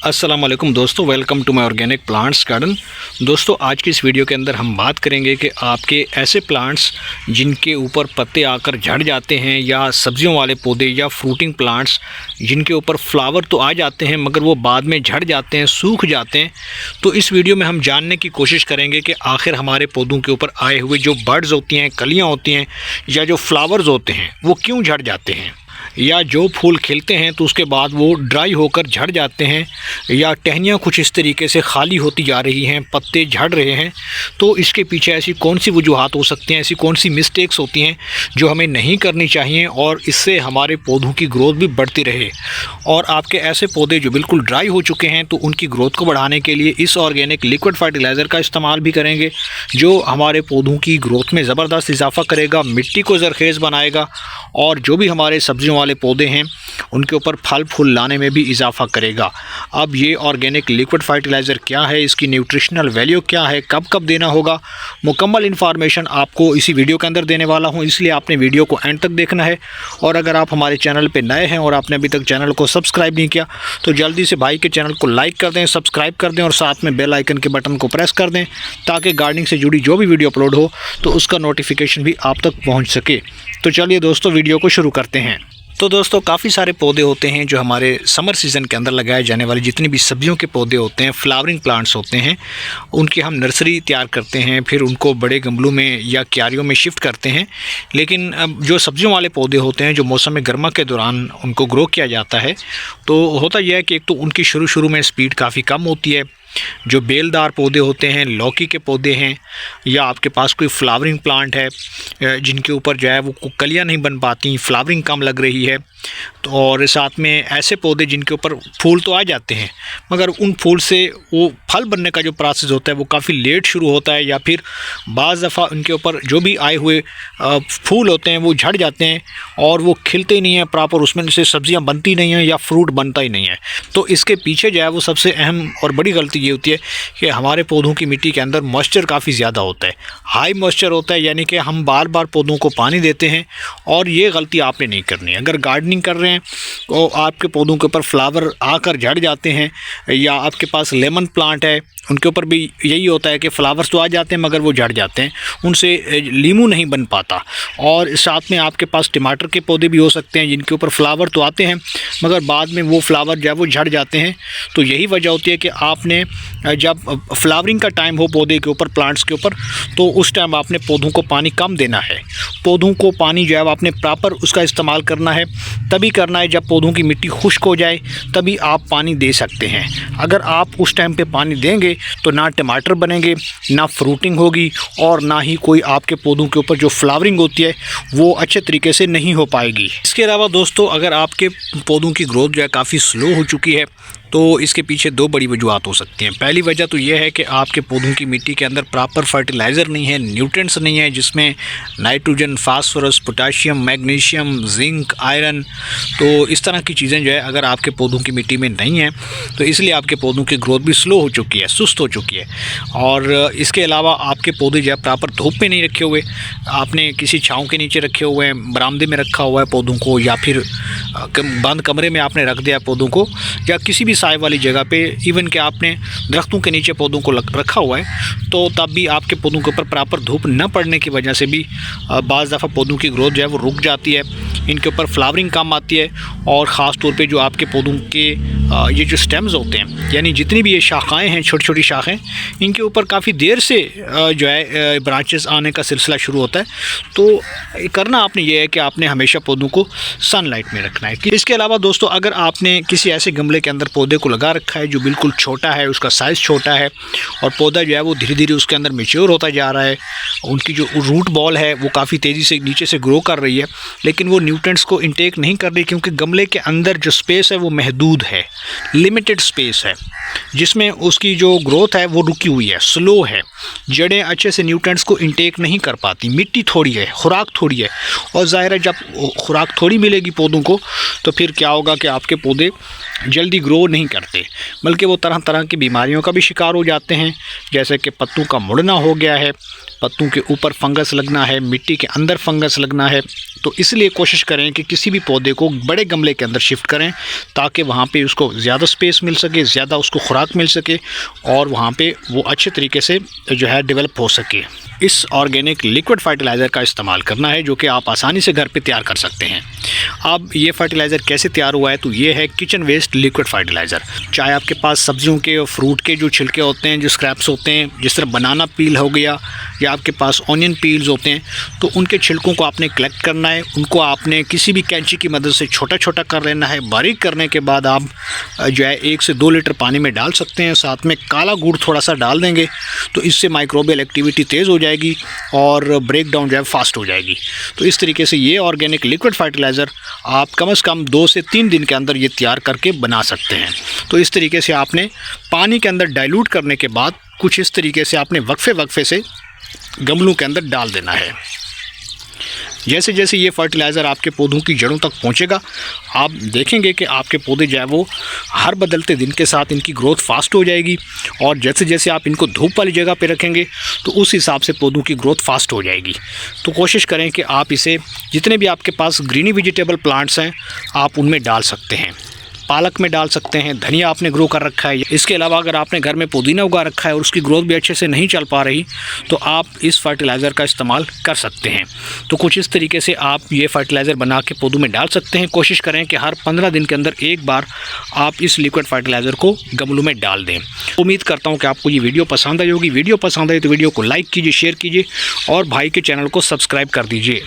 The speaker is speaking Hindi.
अस्सलाम वालेकुम दोस्तों, welcome to my organic plants garden. दोस्तों, आज की इस वीडियो के अंदर हम बात करेंगे कि आपके ऐसे प्लांट्स जिनके ऊपर पत्ते आकर झड़ जाते हैं, या सब्जियों वाले पौधे या फ्रूटिंग प्लांट्स जिनके ऊपर फ्लावर तो आ जाते हैं मगर वो बाद में झड़ जाते हैं, सूख जाते हैं। तो इस वीडियो में हम जानने की कोशिश करेंगे कि आखिर हमारे पौधों के ऊपर आए हुए जो बर्ड्स होती हैं, कलियाँ होती हैं, या जो फ्लावर्स होते हैं वो क्यों झड़ जाते हैं, या जो फूल खिलते हैं तो उसके बाद वो ड्राई होकर झड़ जाते हैं, या टहनियाँ कुछ इस तरीके से खाली होती जा रही हैं, पत्ते झड़ रहे हैं। तो इसके पीछे ऐसी कौन सी वजूहात हो सकती हैं, ऐसी कौन सी मिस्टेक्स होती हैं जो हमें नहीं करनी चाहिए और इससे हमारे पौधों की ग्रोथ भी बढ़ती रहे। और आपके ऐसे पौधे जो बिल्कुल ड्राई हो चुके हैं तो उनकी ग्रोथ को बढ़ाने के लिए इस ऑर्गेनिक लिक्विड फर्टिलाइज़र का इस्तेमाल भी करेंगे, जो हमारे पौधों की ग्रोथ में ज़बरदस्त इजाफा करेगा, मिट्टी को ज़रखेज़ बनाएगा, और जो भी हमारे सब्जियों वाले पौधे हैं उनके ऊपर फल फूल लाने में भी इजाफा करेगा। अब ये ऑर्गेनिक लिक्विड फर्टिलाइज़र क्या है, इसकी न्यूट्रिशनल वैल्यू क्या है, कब कब देना होगा, मुकम्मल इन्फॉर्मेशन आपको इसी वीडियो के अंदर देने वाला हूं, इसलिए आपने वीडियो को एंड तक देखना है। और अगर आप हमारे चैनल पे नए हैं और आपने अभी तक चैनल को सब्सक्राइब नहीं किया तो जल्दी से भाई के चैनल को लाइक कर दें, सब्सक्राइब कर दें और साथ में बेल आइकन के बटन को प्रेस कर दें, ताकि गार्डनिंग से जुड़ी जो भी वीडियो अपलोड हो तो उसका नोटिफिकेशन भी आप तक पहुँच सके। तो चलिए दोस्तों, वीडियो को शुरू करते हैं। तो दोस्तों, काफ़ी सारे पौधे होते हैं जो हमारे समर सीज़न के अंदर लगाए जाने वाले जितनी भी सब्जियों के पौधे होते हैं, फ्लावरिंग प्लांट्स होते हैं, उनकी हम नर्सरी तैयार करते हैं, फिर उनको बड़े गमलों में या क्यारियों में शिफ्ट करते हैं। लेकिन जो सब्जियों वाले पौधे होते हैं जो मौसम गर्मा के दौरान उनको ग्रो किया जाता है, तो होता यह है कि एक तो उनकी शुरू में स्पीड काफ़ी कम होती है। जो बेलदार पौधे होते हैं, लौकी के पौधे हैं, या आपके पास कोई फ्लावरिंग प्लांट है जिनके ऊपर जो है वो कलियां नहीं बन पाती, फ्लावरिंग कम लग रही है, तो और साथ में ऐसे पौधे जिनके ऊपर फूल तो आ जाते हैं मगर उन फूल से वो फल बनने का जो प्रोसेस होता है वो काफ़ी लेट शुरू होता है, या फिर बाज़ दफ़ा उनके ऊपर जो भी आए हुए फूल होते हैं वो झड़ जाते हैं और वो खिलते ही नहीं हैं प्रॉपर, उसमें से सब्जियां बनती नहीं हैं या फ्रूट बनता ही नहीं है। तो इसके पीछे जो है वो सबसे अहम और बड़ी गलती ये होती है कि हमारे पौधों की मिट्टी के अंदर मॉइस्चर काफ़ी ज़्यादा होता है, हाई मॉइस्चर होता है, यानी कि हम बार बार पौधों को पानी देते हैं, और ये गलती आपने नहीं करनी है। अगर गार्डनिंग कर रहे हैं तो आपके पौधों के ऊपर फ्लावर आकर झड़ जाते हैं, या आपके पास लेमन प्लांट है उनके ऊपर भी यही होता है कि फ्लावर्स तो आ जाते हैं मगर वो झड़ जाते हैं, उनसे लीमू नहीं बन पाता। और साथ में आपके पास टमाटर के पौधे भी हो सकते हैं जिनके ऊपर फ्लावर तो आते हैं मगर बाद में वो फ्लावर जो है वो झड़ जाते हैं। तो यही वजह होती है कि आपने जब फ्लावरिंग का टाइम हो पौधे के ऊपर, प्लांट्स के ऊपर, तो उस टाइम आपने पौधों को पानी कम देना है। पौधों को पानी जो है आपने प्रॉपर उसका इस्तेमाल करना है, तभी करना है जब पौधों की मिट्टी खुश्क हो जाए, तभी आप पानी दे सकते हैं। अगर आप उस टाइम पे पानी देंगे तो ना टमाटर बनेंगे, ना फ्रूटिंग होगी, और ना ही कोई आपके पौधों के ऊपर जो फ्लावरिंग होती है वो अच्छे तरीके से नहीं हो पाएगी। इसके अलावा दोस्तों, अगर आपके पौधों की ग्रोथ जो है काफ़ी स्लो हो चुकी है तो इसके पीछे दो बड़ी वजूहत हो सकती हैं। पहली वजह तो यह है कि आपके पौधों की मिट्टी के अंदर प्रॉपर फर्टिलाइज़र नहीं है, न्यूट्रिएंट्स नहीं है, जिसमें nitrogen, phosphorus, potassium, magnesium, zinc, iron, तो इस तरह की चीज़ें जो है अगर आपके पौधों की मिट्टी में नहीं है तो इसलिए आपके पौधों की ग्रोथ भी स्लो हो चुकी है, सुस्त हो चुकी है। और इसके अलावा आपके पौधे जो है प्रॉपर धूप में नहीं रखे हुए, आपने किसी छाँव के नीचे रखे हुए हैं, बरामदे में रखा हुआ है पौधों को, या फिर बंद कमरे में आपने रख दिया पौधों को, या किसी भी साए वाली जगह पे, इवन कि आपने दरख्तों के नीचे पौधों को रखा हुआ है, तो तब भी आपके पौधों के ऊपर प्रॉपर धूप न पड़ने की वजह से भी बाज़ दफ़ा पौधों की ग्रोथ जो है वो रुक जाती है, इनके ऊपर फ्लावरिंग कम आती है। और ख़ास तौर पे जो आपके पौधों के ये जो स्टेम्स होते हैं, यानी जितनी भी ये शाखाएँ हैं, छोटी छोटी शाखें, इनके ऊपर काफ़ी देर से जो है ब्रांचेस आने का सिलसिला शुरू होता है। तो करना आपने ये है कि आपने हमेशा पौधों को सनलाइट में रखना है। इसके अलावा दोस्तों, अगर आपने किसी ऐसे गमले के अंदर पौधे को लगा रखा है जो बिल्कुल छोटा है, उसका साइज़ छोटा है, और पौधा जो है वो धीरे धीरे उसके अंदर मैच्योर होता जा रहा है, उनकी जो रूट बॉल है वो काफ़ी तेज़ी से नीचे से ग्रो कर रही है, लेकिन वो न्यूट्रिएंट्स को इंटेक नहीं कर रही, क्योंकि गमले के अंदर जो स्पेस है वो महदूद है, लिमिटेड स्पेस है। जिसमें उसकी जो ग्रोथ है वो रुकी हुई है, स्लो है, जड़ें अच्छे से न्यूट्रिएंट्स को इंटेक नहीं कर पाती, मिट्टी थोड़ी है, खुराक थोड़ी है। और ज़ाहिर है जब खुराक थोड़ी मिलेगी पौधों को तो फिर क्या होगा कि आपके पौधे जल्दी ग्रो नहीं करते, बल्कि वो तरह तरह की बीमारियों का भी शिकार हो जाते हैं, जैसे कि पत्तों का मुड़ना हो गया है, पत्तों के ऊपर फंगस लगना है, मिट्टी के अंदर फंगस लगना है। तो इसलिए कोशिश करें कि किसी भी पौधे को बड़े गमले के अंदर शिफ्ट करें ताकि वहाँ पे उसको ज़्यादा स्पेस मिल सके, ज़्यादा उसको खुराक मिल सके और वहाँ पे वो अच्छे तरीके से जो है डेवलप हो सके। इस ऑर्गेनिक लिक्विड फर्टिलाइज़र का इस्तेमाल करना है जो कि आप आसानी से घर पे तैयार कर सकते हैं। अब ये फर्टिलाइज़र कैसे तैयार हुआ है, तो ये है किचन वेस्ट लिक्विड फर्टिलाइज़र। चाहे आपके पास सब्जियों के और फ्रूट के जो छिलके होते हैं, जो स्क्रैप्स होते हैं, जिस तरह बनाना पील हो गया या आपके पास ऑनियन पील्स होते हैं, तो उनके छिलकों को आपने कलेक्ट करना है। उनको आपने किसी भी कैंची की मदद से छोटा छोटा कर लेना है। बारीक करने के बाद आप जो है 1 से 2 लीटर पानी में डाल सकते हैं। साथ में काला गुड़ थोड़ा सा डाल देंगे तो इससे माइक्रोबियल एक्टिविटी तेज़ हो जाएगी और ब्रेक डाउन जो है फास्ट हो जाएगी। तो इस तरीके से ये ऑर्गेनिक लिक्विड फर्टिलाइज़र आप कम से कम 2 से 3 दिन के अंदर ये तैयार करके बना सकते हैं। तो इस तरीके से आपने पानी के अंदर डाइल्यूट करने के बाद कुछ इस तरीके से आपने वक्फे से गमलों के अंदर डाल देना है। जैसे जैसे ये फर्टिलाइज़र आपके पौधों की जड़ों तक पहुंचेगा, आप देखेंगे कि आपके पौधे जो है वो हर बदलते दिन के साथ इनकी ग्रोथ फास्ट हो जाएगी। और जैसे जैसे आप इनको धूप वाली जगह पे रखेंगे तो उस हिसाब से पौधों की ग्रोथ फास्ट हो जाएगी। तो कोशिश करें कि आप इसे जितने भी आपके पास ग्रीनी वेजिटेबल प्लांट्स हैं आप उनमें डाल सकते हैं। पालक में डाल सकते हैं, धनिया आपने ग्रो कर रखा है। इसके अलावा अगर आपने घर में पुदीना उगा रखा है और उसकी ग्रोथ भी अच्छे से नहीं चल पा रही तो आप इस फर्टिलाइज़र का इस्तेमाल कर सकते हैं। तो कुछ इस तरीके से आप ये फर्टिलाइज़र बना के पौधों में डाल सकते हैं। कोशिश करें कि हर 15 दिन के अंदर एक बार आप इस लिक्विड फर्टिलाइज़र को गमलों में डाल दें। उम्मीद करता हूँ कि आपको ये वीडियो पसंद आई होगी। वीडियो पसंद आई तो वीडियो को लाइक कीजिए, शेयर कीजिए और भाई के चैनल को सब्सक्राइब कर दीजिए।